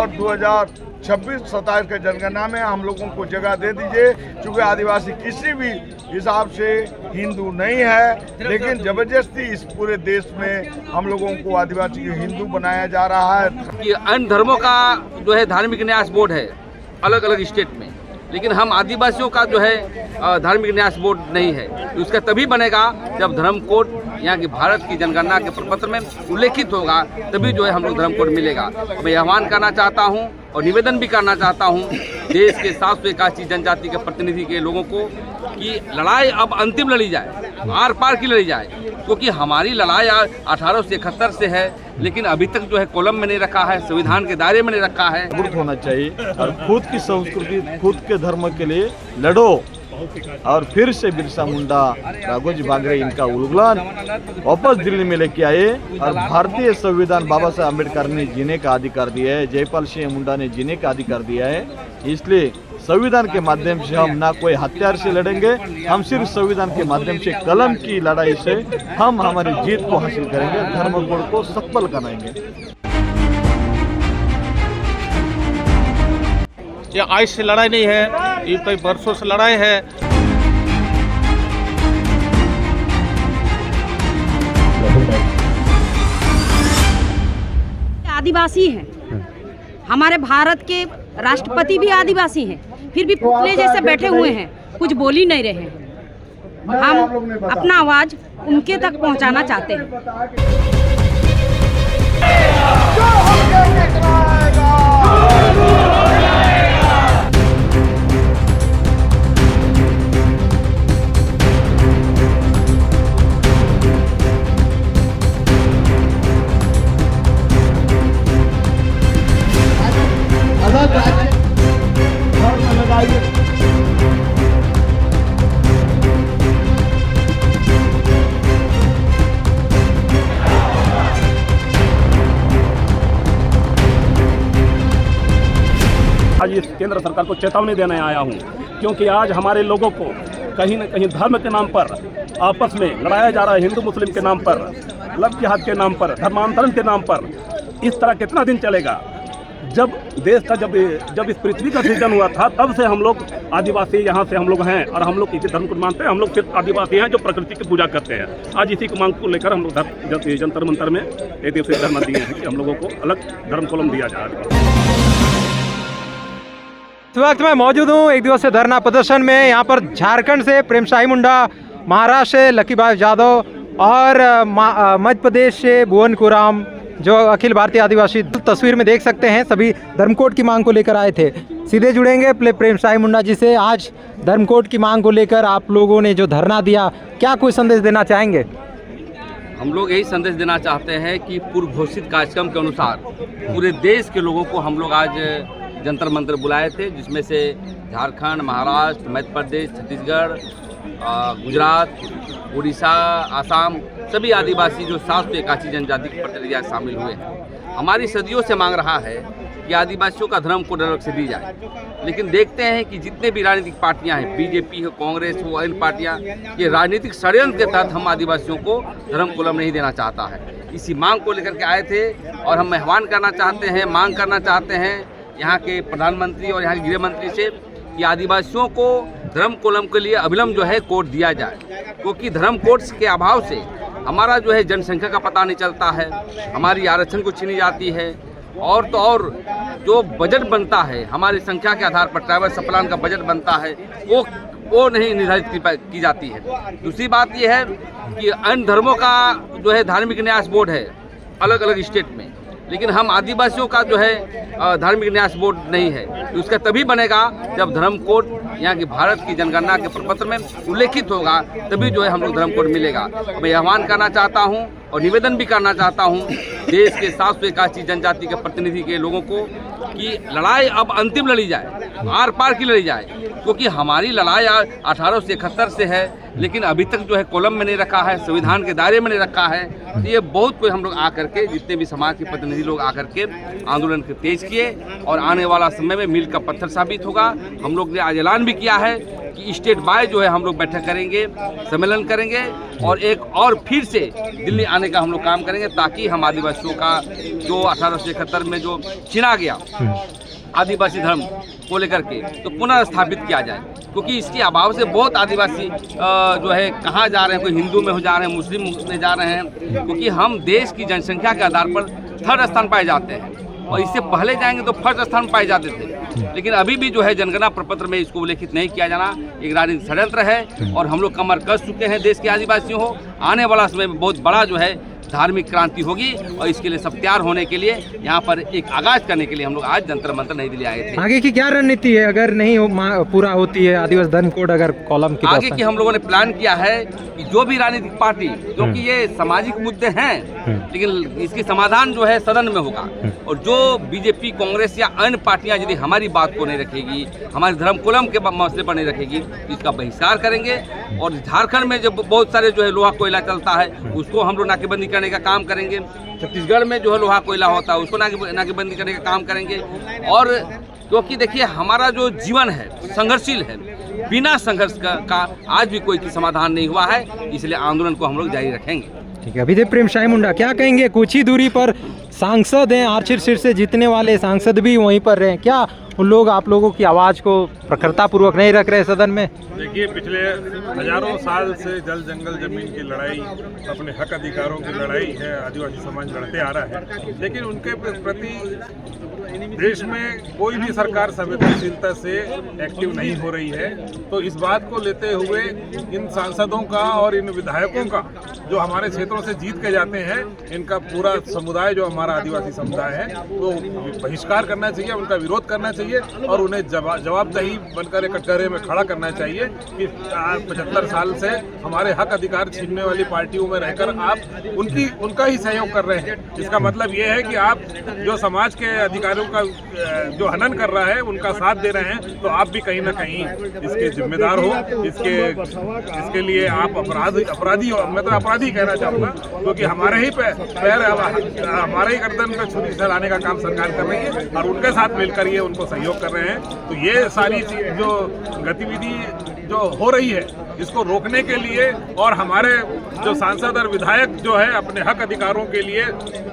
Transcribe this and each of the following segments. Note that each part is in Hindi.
अब 2026-27 के जनगणना में हम लोगों को जगह दे दीजिए, क्योंकि आदिवासी किसी भी हिसाब से हिंदू नहीं है, लेकिन जबरदस्ती इस पूरे देश में हम लोगों को आदिवासी को हिंदू बनाया जा रहा है। कि अन्य धर्मों का जो है धार्मिक न्यास बोर्ड है अलग अलग स्टेट में, लेकिन हम आदिवासियों का जो है धार्मिक न्यास बोर्ड नहीं है। तो उसका तभी बनेगा जब धर्म कोड यहाँ की भारत की जनगणना के प्रपत्र में उल्लेखित होगा, तभी जो है हम लोग धर्म कोड मिलेगा। मैं आह्वान करना चाहता हूँ और निवेदन भी करना चाहता हूँ देश के 781 जनजाति के प्रतिनिधि के लोगों को कि लड़ाई अब अंतिम लड़ी जाए, आर पार की लड़ी जाए, क्योंकि हमारी लड़ाई 1871 से है, लेकिन अभी तक जो है कॉलम में नहीं रखा है, संविधान के दायरे में नहीं रखा है। जागरूक होना चाहिए और खुद की संस्कृति, खुद के धर्म के लिए लड़ो और फिर से बिरसा मुंडा, राघोजी भांगरे इनका उल्लंघन वापस दिल्ली में लेके आए और भारतीय संविधान बाबा साहब अम्बेडकर ने जीने का अधिकार दिया है, जयपाल सिंह मुंडा ने जीने का अधिकार दिया है। इसलिए संविधान के माध्यम से हम ना कोई हथियार से लड़ेंगे, हम सिर्फ संविधान के माध्यम से कलम की लड़ाई से हम हमारी जीत को हासिल करेंगे, धर्म कोड को सफल बनाएंगे। ये आज से लड़ाई नहीं है, ये कई वर्षों से लड़ाई है। आदिवासी हैं, हमारे भारत के राष्ट्रपति भी आदिवासी हैं, फिर भी पुतले जैसे बैठे हुए हैं, कुछ बोल ही नहीं रहे हैं। हम अपना आवाज उनके तक पहुंचाना चाहते हैं। आज इस केंद्र सरकार को चेतावनी देने आया हूं, क्योंकि आज हमारे लोगों को कहीं न कहीं धर्म के नाम पर आपस में लड़ाया जा रहा है, हिंदू मुस्लिम के नाम पर, लव जिहाद के नाम पर, धर्मांतरण के नाम पर। इस तरह कितना दिन चलेगा? जब देश का जब इस पृथ्वी का सृजन हुआ था, तब से हम लोग आदिवासी यहाँ से हम लोग हैं और हम लोग किसी धर्म को मानते हैं। हम लोग सिर्फ आदिवासी हैं जो प्रकृति की पूजा करते हैं। आज इसी को मांग को लेकर हम लोग जंतर मंतर में एक दिवसीय धरना दिए हैं कि हम लोगों को अलग धर्म कोलम दिया जाए। इस वक्त मैं मौजूद हूँ एक दिवसीय धरना प्रदर्शन में। यहाँ पर झारखंड से प्रेमसाई मुंडा, महाराष्ट्र से लकीबाई यादव और मध्य प्रदेश से भुवन कोराम, जो अखिल भारतीय आदिवासी तस्वीर में देख सकते हैं, सभी धर्म कोड की मांग को लेकर आए थे। सीधे जुड़ेंगे प्रेमसाई मुंडा जी से। आज धर्म कोड की मांग को लेकर आप लोगों ने जो धरना दिया, क्या कोई संदेश देना चाहेंगे? हम लोग यही संदेश देना चाहते हैं कि पूर्व घोषित कार्यक्रम के अनुसार पूरे देश के लोगों को हम लोग आज जंतर मंतर बुलाए थे, जिसमें से झारखंड, महाराष्ट्र, मध्य प्रदेश, छत्तीसगढ़, गुजरात, उड़ीसा, आसाम, सभी आदिवासी जो 781 जनजाति के प्रतिनिधि शामिल हुए हैं। हमारी सदियों से मांग रहा है कि आदिवासियों का धर्म कोड अलग से दी जाए, लेकिन देखते हैं कि जितने भी राजनीतिक पार्टियां हैं, बीजेपी हो, कांग्रेस हो, अन्य पार्टियां, ये राजनीतिक षड्यंत्र के तहत हम आदिवासियों को धर्म कोलम नहीं देना चाहता है। इसी मांग को लेकर के आए थे और हम आह्वान करना चाहते हैं, मांग करना चाहते हैं यहाँ के प्रधानमंत्री और यहाँ के गृह मंत्री से कि आदिवासियों को धर्म कोलम के लिए अविलंब जो है कोड दिया जाए, क्योंकि धर्म कोड के अभाव से हमारा जो है जनसंख्या का पता नहीं चलता है, हमारी आरक्षण को छीनी जाती है, और तो और जो बजट बनता है हमारी संख्या के आधार पर, ट्राइबल सप्लान का बजट बनता है, वो नहीं निर्धारित की जाती है। दूसरी बात यह है कि अन्य धर्मों का जो है धार्मिक न्यास बोर्ड है अलग अलग स्टेट में, लेकिन हम आदिवासियों का जो है धार्मिक न्यास बोर्ड नहीं है। तो उसका तभी बनेगा जब धर्म कोड यहाँ की भारत की जनगणना के प्रपत्र में उल्लेखित होगा, तभी जो है हम लोग धर्म कोड मिलेगा। मैं आह्वान करना चाहता हूँ और निवेदन भी करना चाहता हूँ देश के 781 जनजाति के प्रतिनिधि के लोगों को कि लड़ाई अब अंतिम लड़ी जाए, आर पार की लड़ी जाए, क्योंकि हमारी लड़ाई 1871 से है, लेकिन अभी तक जो है कॉलम में नहीं रखा है, संविधान के दायरे में नहीं रखा है। तो ये बहुत कोई हम लोग आकर के, जितने भी समाज के प्रतिनिधि लोग आकर के आंदोलन को तेज किए और आने वाला समय में मील का पत्थर साबित होगा। हम लोग ने आज ऐलान भी किया है कि स्टेट बाय जो है हम लोग बैठक करेंगे, सम्मेलन करेंगे और एक और फिर से दिल्ली आने का हम लोग काम करेंगे, ताकि हम आदिवासियों का जो 1871 में जो छिना गया आदिवासी धर्म को लेकर के तो पुनः स्थापित किया जाए। क्योंकि इसके अभाव से बहुत आदिवासी जो है कहाँ जा रहे हैं, कोई हिंदू में हो जा रहे हैं, मुस्लिम में जा रहे हैं, क्योंकि हम देश की जनसंख्या के आधार पर 3rd स्थान पाए जाते हैं और इससे पहले जाएंगे तो 1st स्थान पाए जाते थे। लेकिन अभी भी जो है जनगणना प्रपत्र में इसको उल्लेखित नहीं किया जाना एक राजनीतिक षड्यंत्र है और हम लोग कमर कस चुके हैं देश के आदिवासियों को। आने वाला समय में बहुत बड़ा जो है धार्मिक क्रांति होगी और इसके लिए सब तैयार होने के लिए यहाँ पर एक आगाज करने के लिए हम लोग आज जंतर मंतर नई दिल्ली आए थे। आगे की क्या रणनीति है अगर नहीं पूरा होती है आदिवासी धर्म कोड अगर कॉलम की आगे की हम लोगों ने प्लान किया है कि जो भी राजनीतिक पार्टी, क्योंकि ये सामाजिक मुद्दे हैं लेकिन इसकी समाधान जो है सदन में होगा, और जो बीजेपी कांग्रेस या अन्य पार्टियां यदि हमारी बात को नहीं रखेगी, हमारे धर्म कोलम के मसले पर नहीं रखेगी, इसका बहिष्कार करेंगे। और झारखंड में जो बहुत सारे जो है लोहा कोयला चलता है उसको हम लोग नाकेबंदी करने का काम करेंगे। छत्तीसगढ़ में जो है लोहा कोयला होता है उसको नाकेबंदी करने का काम करेंगे। और क्योंकि देखिए हमारा जो जीवन है संघर्षशील है, बिना संघर्ष का आज भी कोई की समाधान नहीं हुआ है, इसलिए आंदोलन को हम लोग जारी रखेंगे। ठीक है, अभिदेव प्रेमशाही मुंडा क्या कहेंगे? कुछ ही दूरी पर सांसद हैं, आर्चिर सीट से जीतने वाले सांसद भी वहीं पर रहे, क्या उन लोग आप लोगों की आवाज़ को प्रखरतापूर्वक नहीं रख रहे सदन में? देखिए, पिछले हजारों साल से जल जंगल जमीन की लड़ाई, अपने हक अधिकारों की लड़ाई है, आदिवासी समाज लड़ते आ रहा है, लेकिन उनके प्रति देश में कोई भी सरकार संवेदनशीलता से एक्टिव नहीं हो रही है। तो इस बात को लेते हुए इन सांसदों का और इन विधायकों का जो हमारे क्षेत्रों से जीत के जाते हैं, इनका पूरा समुदाय जो हमारा आदिवासी समुदाय है वो बहिष्कार करना चाहिए, उनका विरोध करना चाहिए और उन्हें जवाबदेही बनकर एक कटघरे में खड़ा करना चाहिए कि 75 साल से हमारे हक अधिकार छीनने वाली पार्टियों में रहकर आप उनका ही सहयोग कर रहे हैं। इसका मतलब ये है कि आप जो समाज के अधिकारियों का जो हनन कर रहा है उनका साथ दे रहे हैं, तो आप भी कहीं ना कहीं इसके जिम्मेदार हो। इसके लिए आप अपराधी हो, मैं तो अपराधी कहना चाहूँगा, क्योंकि हमारे ही पैर हमारे ही गर्दन पे छुरी चलाने का काम सरकार कर रही है और उनके साथ मिलकर ये उनको सहयोग कर रहे हैं। तो ये सारी जो गतिविधि जो हो रही है इसको रोकने के लिए और हमारे जो सांसद और विधायक जो है अपने हक अधिकारों के लिए,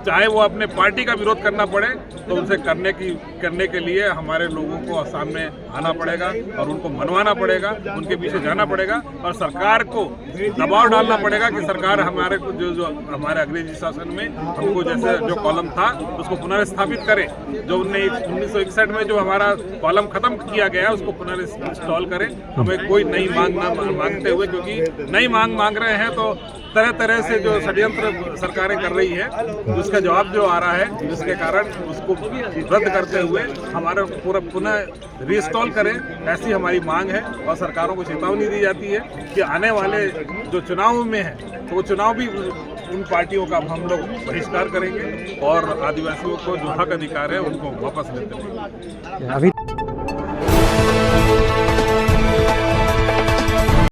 चाहे वो अपने पार्टी का विरोध करना पड़े तो उनसे करने के लिए हमारे लोगों को सामने आना पड़ेगा और उनको मनवाना पड़ेगा, उनके पीछे जाना पड़ेगा और सरकार को दबाव डालना पड़ेगा कि सरकार हमारे जो हमारे अंग्रेजी शासन में हमको जैसे जो कॉलम था उसको पुनर्स्थापित करे। जो 1961 में जो हमारा कॉलम खत्म किया गया उसको पुनर्इंस्टॉल करे। हमें कोई नई मांग ना मांगते हुए, क्योंकि नई मांग मांग रहे हैं तो तरह तरह से जो षड्यंत्र सरकारें कर रही है उसका जवाब जो आ रहा है, जिसके कारण उसको रद्द करते हुए हमारे पूरा पुनः रीइंस्टॉल करें, ऐसी हमारी मांग है। और सरकारों को चेतावनी दी जाती है कि आने वाले जो चुनाव में है तो वो चुनाव भी उन पार्टियों का हम लोग बहिष्कार करेंगे और आदिवासियों को जो हक अधिकार है उनको वापस लेते हैं। अभी